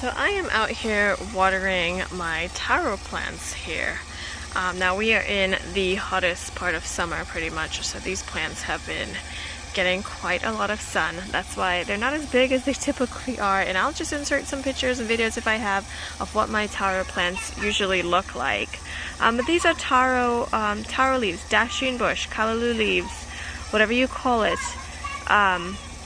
So I am out here watering my taro plants here. Now we are in the hottest part of summer pretty much, so these plants have been getting quite a lot of sun. That's why they're not as big as they typically are, and I'll just insert some pictures and videos if I have of what my taro plants usually look like. But these are taro leaves, Dasheen bush, Callalo leaves, whatever you call it.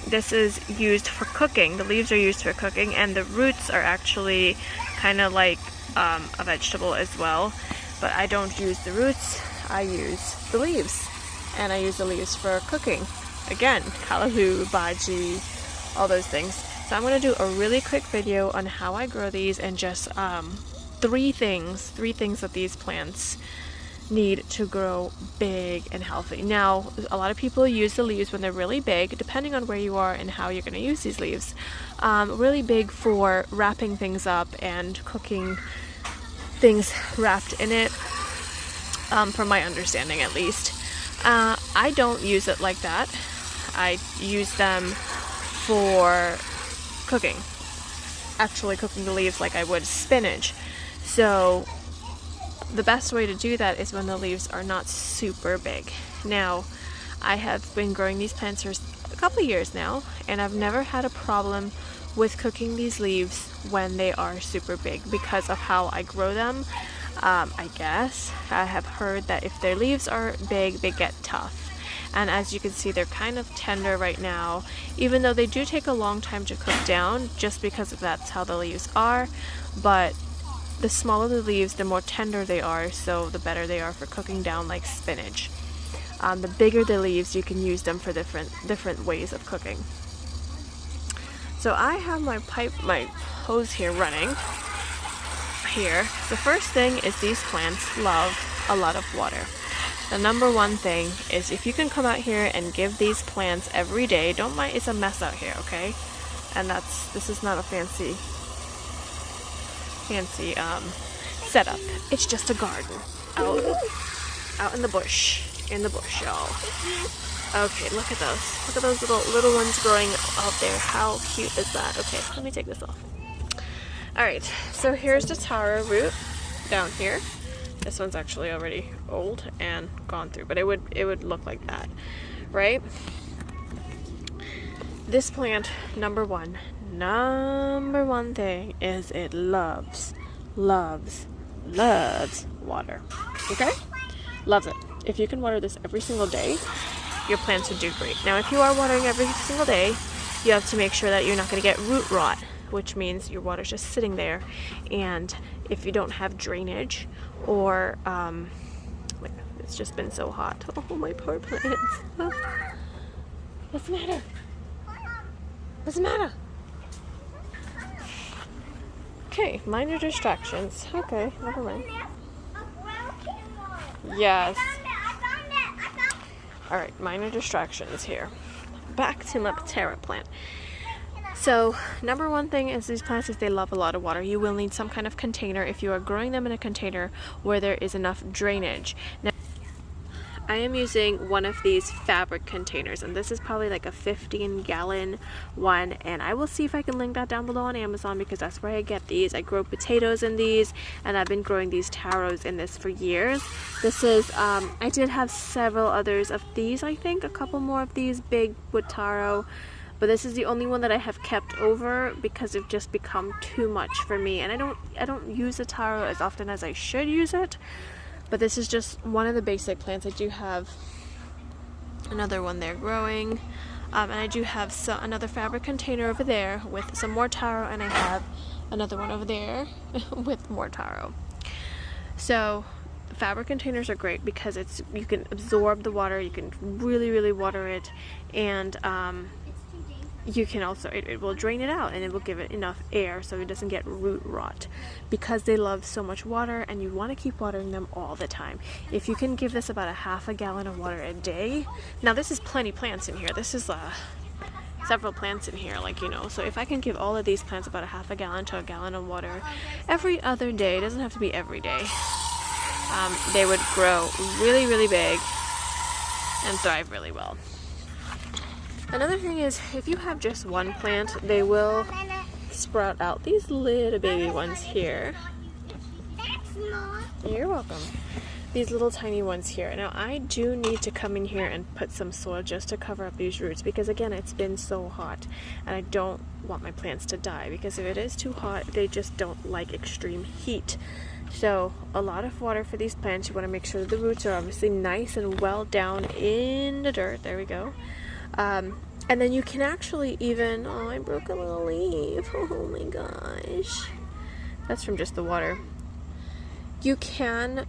This is used for cooking. The leaves are used for cooking, and the roots are actually kind of like a vegetable as well. But I don't use the roots, I use the leaves. And I use the leaves for cooking. Again, callalo, bhaji, all those things. So I'm going to do a really quick video on how I grow these and just three things that these plants need to grow big and healthy. Now, a lot of people use the leaves when they're really big, depending on where you are and how you're going to use these leaves. Really big for wrapping things up and cooking things wrapped in it, from my understanding at least. I don't use it like that. I use them for cooking, actually cooking the leaves like I would spinach. So the best way to do that is when the leaves are not super big. Now, I have been growing these plants for a couple of years now, and I've never had a problem with cooking these leaves when they are super big because of how I grow them. I guess I have heard that if their leaves are big, they get tough. And as you can see, they're kind of tender right now, even though they do take a long time to cook down, just because that's how the leaves are. But the smaller the leaves, the more tender they are, so the better they are for cooking down like spinach. The bigger the leaves, you can use them for different ways of cooking. So I have my hose here running. Here, the first thing is these plants love a lot of water. The number one thing is if you can come out here and give these plants every day, don't mind, it's a mess out here, okay? And this is not a fancy setup. It's just a garden out in the bush, y'all. Okay, look at those little ones growing out there. How cute is that? Okay, let me take this off. Alright, so here's the taro root down here. This one's actually already old and gone through, but it would look like that, right? This plant, number one thing is it loves water. Okay? Loves it. If you can water this every single day, your plants would do great. Now, if you are watering every single day, you have to make sure that you're not going to get root rot, which means your water's just sitting there. And if you don't have drainage, or like, it's just been so hot. Oh, my poor plants. What's the matter? What's the matter? Okay, minor distractions. Okay, never mind. Yes. Alright, minor distractions here. Back to my taro plant. So, number one thing is these plants is they love a lot of water. You will need some kind of container if you are growing them in a container where there is enough drainage. Now, I am using one of these fabric containers, and this is probably like a 15-gallon one, and I will see if I can link that down below on Amazon because that's where I get these. I grow potatoes in these, and I've been growing these taros in this for years. This is, I did have several others of these, I think, a couple more of these big wood taro, but this is the only one that I have kept over because it's just become too much for me, and I don't use the taro as often as I should use it. But this is just one of the basic plants. I do have another one there growing, and I do have another fabric container over there with some more taro, and I have another one over there with more taro. So fabric containers are great because you can absorb the water, you can really water it, and you can also, it will drain it out and it will give it enough air so it doesn't get root rot, because they love so much water and you want to keep watering them all the time. If you can give this about a half a gallon of water a day, now this is plenty plants in here, this is several plants in here, like, you know, so if I can give all of these plants about a half a gallon to a gallon of water every other day, it doesn't have to be every day, they would grow really big and thrive really well. Another thing is, if you have just one plant, they will sprout out these little baby ones here. You're welcome. These little tiny ones here. Now I do need to come in here and put some soil just to cover up these roots, because again, it's been so hot and I don't want my plants to die, because if it is too hot, they just don't like extreme heat. So a lot of water for these plants. You want to make sure that the roots are obviously nice and well down in the dirt. There we go. And then you can actually even, oh, I broke a little leaf. Oh my gosh. That's from just the water. You can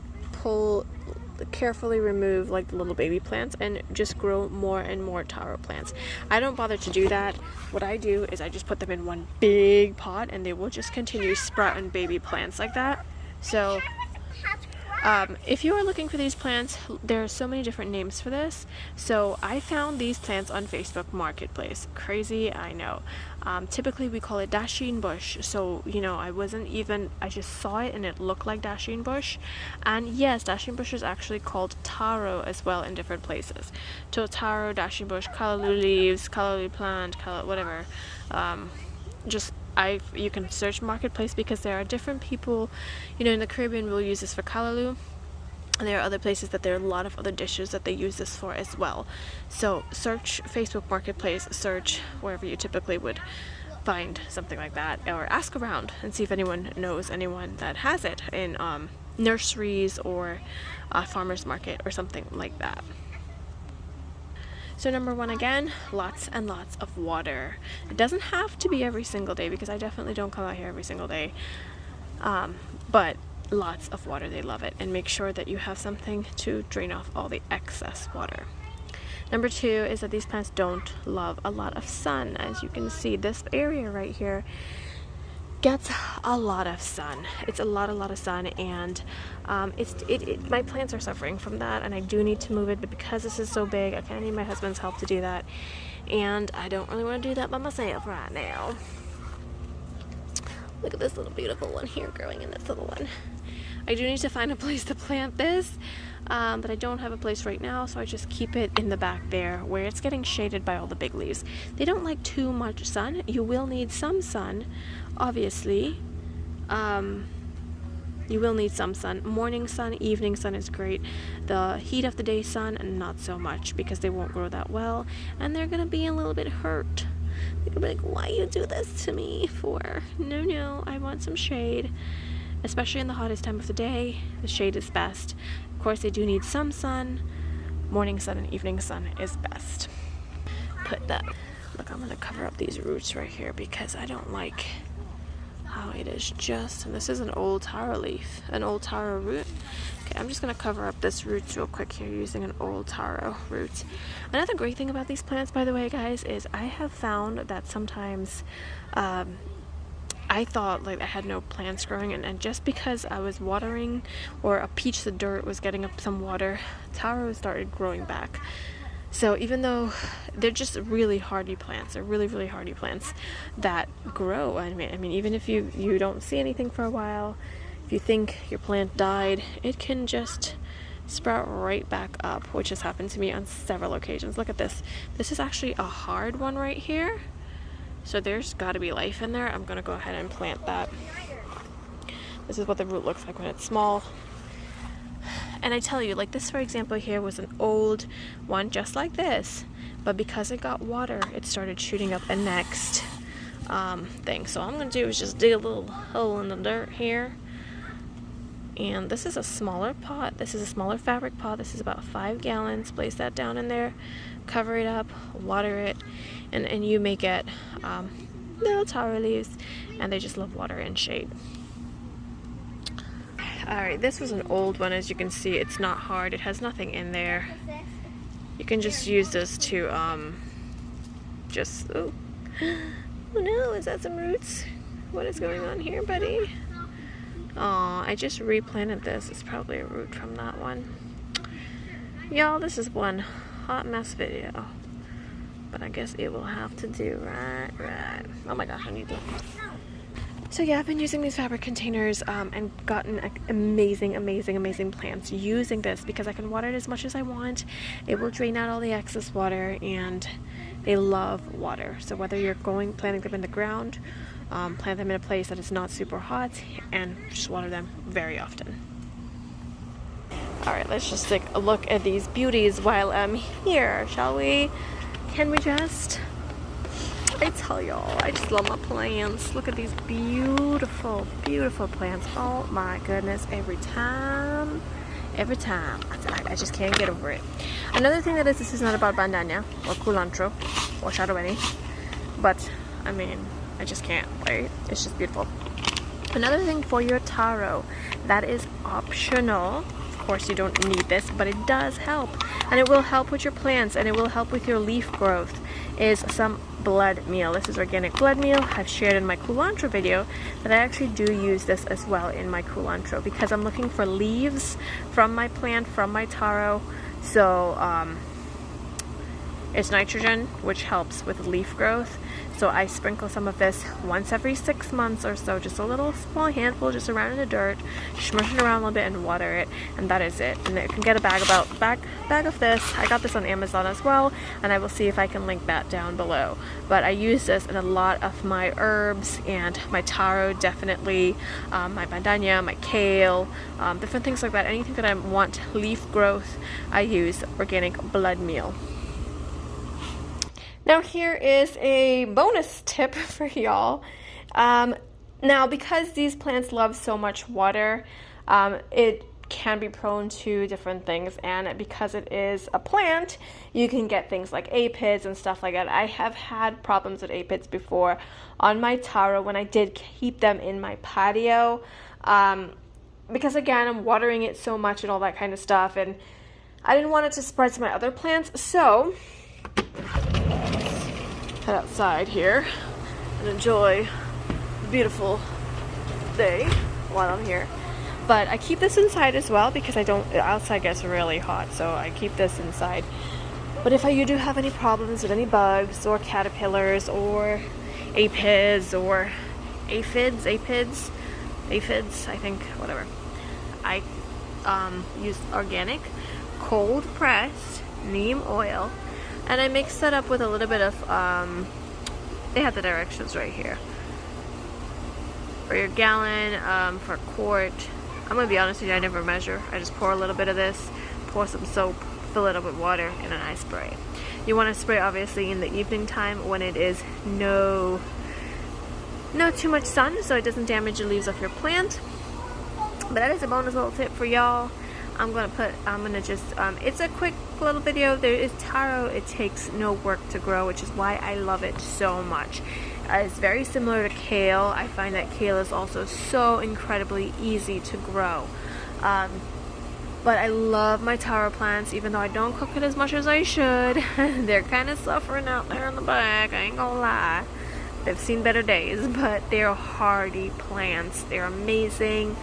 carefully remove like the little baby plants and just grow more and more taro plants. I don't bother to do that. What I do is I just put them in one big pot and they will just continue sprouting baby plants like that. So if you are looking for these plants, there are so many different names for this. So I found these plants on Facebook Marketplace. Crazy, I know. Typically we call it Dasheen bush. So, you know, I just saw it and it looked like Dasheen bush. And yes, Dasheen bush is actually called Taro as well in different places. So Taro, Dasheen bush, Callalo leaves, Callalo plant, whatever. You can search Marketplace, because there are different people, you know, in the Caribbean we'll use this for Callalo, and there are other places that there are a lot of other dishes that they use this for as well. So search Facebook Marketplace, search wherever you typically would find something like that, or ask around and see if anyone knows anyone that has it in nurseries or farmers market or something like that. So number one, again, lots and lots of water. It doesn't have to be every single day, because I definitely don't come out here every single day. But lots of water, they love it. And make sure that you have something to drain off all the excess water. Number two is that these plants don't love a lot of sun. As you can see, this area right here gets a lot of sun. It's a lot of sun, and my plants are suffering from that, and I do need to move it, but because this is so big, I kind of need my husband's help to do that, and I don't really want to do that by myself right now. Look at this little beautiful one here growing in this little one. I do need to find a place to plant this, but I don't have a place right now, so I just keep it in the back there where it's getting shaded by all the big leaves. They don't like too much sun. You will need some sun, obviously. You will need some sun. Morning sun, evening sun is great. The heat of the day sun, not so much, because they won't grow that well, and they're gonna be a little bit hurt. They're gonna be like, why you do this to me for? No, I want some shade. Especially in the hottest time of the day, the shade is best. Of course, they do need some sun. Morning sun and evening sun is best. Put that. Look, I'm gonna cover up these roots right here, because I don't like how it is just, and this is an old taro leaf, an old taro root. Okay, I'm just gonna cover up this roots real quick here using an old taro root. Another great thing about these plants, by the way, guys, is I have found that sometimes I thought like I had no plants growing, and just because I was watering, or a piece of dirt was getting up some water, taro started growing back. So even though they're just really hardy plants, they're really hardy plants that grow. I mean, even if you don't see anything for a while, if you think your plant died, it can just sprout right back up, which has happened to me on several occasions. Look at this. This is actually a hard one right here. So there's got to be life in there. I'm going to go ahead and plant that. This is what the root looks like when it's small. And I tell you, like this, for example, here was an old one just like this. But because it got water, it started shooting up the next thing. So all I'm going to do is just dig a little hole in the dirt here. And this is a smaller pot. This is a smaller fabric pot. This is about 5 gallons. Place that down in there. Cover it up. Water it. And you may get little taro leaves. And they just love water and shade. Alright, this was an old one. As you can see, it's not hard. It has nothing in there. You can just use this to oh no, is that some roots? What is going on here, buddy? Aw, I just replanted this. It's probably a root from that one. Y'all, this is one hot mess video. But I guess it will have to do, right. Oh my gosh, I need to... So yeah, I've been using these fabric containers and gotten amazing plants using this, because I can water it as much as I want. It will drain out all the excess water, and they love water. So whether you're planting them in the ground, plant them in a place that is not super hot, and just water them very often. Alright, let's just take a look at these beauties while I'm here, shall we? Can we just? I tell y'all, I just love my plants. Look at these beautiful, beautiful plants. Oh my goodness, every time. I just can't get over it. Another thing that is, this is not about bandana or culantro or shadowini, but I mean, I just can't, right? It's just beautiful. Another thing for your taro that is optional. Of course, you don't need this, but it does help, and it will help with your plants, and it will help with your leaf growth, is some blood meal. This is organic blood meal. I've shared in my culantro video that I actually do use this as well in my culantro because I'm looking for leaves from my plant, from my taro. So it's nitrogen, which helps with leaf growth. So I sprinkle some of this once every 6 months or so, just a little small handful, just around in the dirt, smush it around a little bit and water it, and that is it. And you can get a bag of this. I got this on Amazon as well, and I will see if I can link that down below. But I use this in a lot of my herbs and my taro, definitely, my bandana, my kale, different things like that. Anything that I want leaf growth, I use organic blood meal. Now here is a bonus tip for y'all. Now because these plants love so much water, it can be prone to different things, and because it is a plant, you can get things like aphids and stuff like that. I have had problems with aphids before on my taro when I did keep them in my patio, because again, I'm watering it so much and all that kind of stuff, and I didn't want it to spread to my other plants. So head outside here and enjoy the beautiful day while I'm here. But I keep this inside as well because outside gets really hot, so I keep this inside. But if you do have any problems with any bugs or caterpillars or aphids or aphids, I think, whatever, I use organic cold pressed neem oil. And I mix that up with a little bit of, they have the directions right here. For your gallon, for a quart. I'm going to be honest with you, I never measure. I just pour a little bit of this, pour some soap, fill it up with water, and then I spray. You want to spray obviously in the evening time when it is no too much sun, so it doesn't damage the leaves of your plant. But that is a bonus little tip for y'all. It's a quick little video. There is taro. It takes no work to grow, which is why I love it so much. It's very similar to kale. I find that kale is also so incredibly easy to grow. But I love my taro plants, even though I don't cook it as much as I should. They're kind of suffering out there in the back, I ain't gonna lie. They've seen better days, but they're hardy plants. They're amazing.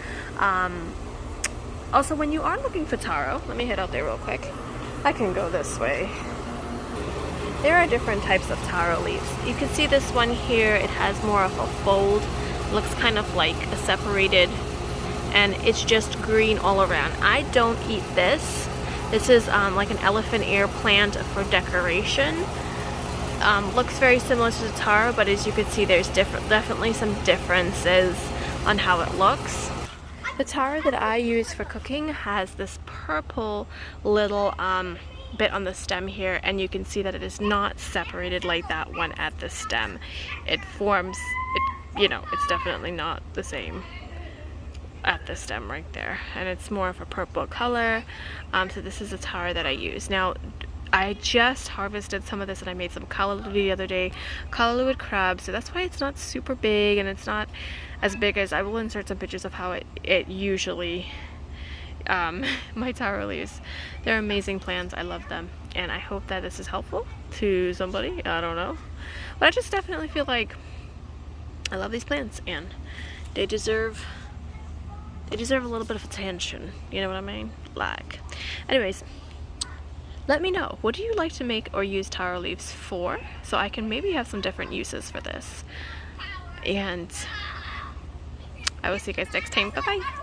Also, when you are looking for taro, let me head out there real quick. I can go this way. There are different types of taro leaves. You can see this one here, it has more of a fold. Looks kind of like a separated, and it's just green all around. I don't eat this. This is like an elephant ear plant for decoration. Looks very similar to the taro, but as you can see, there's definitely some differences on how it looks. The taro that I use for cooking has this purple little bit on the stem here, and you can see that it is not separated like that one at the stem. It's definitely not the same at the stem right there, and it's more of a purple color. So this is a taro that I use. Now, I just harvested some of this and I made some callalo the other day, callalo with crab, so that's why it's not super big and it's not as big as, I will insert some pictures of how it usually, my taro leaves. They're amazing plants, I love them, and I hope that this is helpful to somebody, I don't know. But I just definitely feel like I love these plants and they deserve a little bit of attention, you know what I mean? Like, anyways, let me know, what do you like to make or use taro leaves for, so I can maybe have some different uses for this. And I will see you guys next time. Bye bye.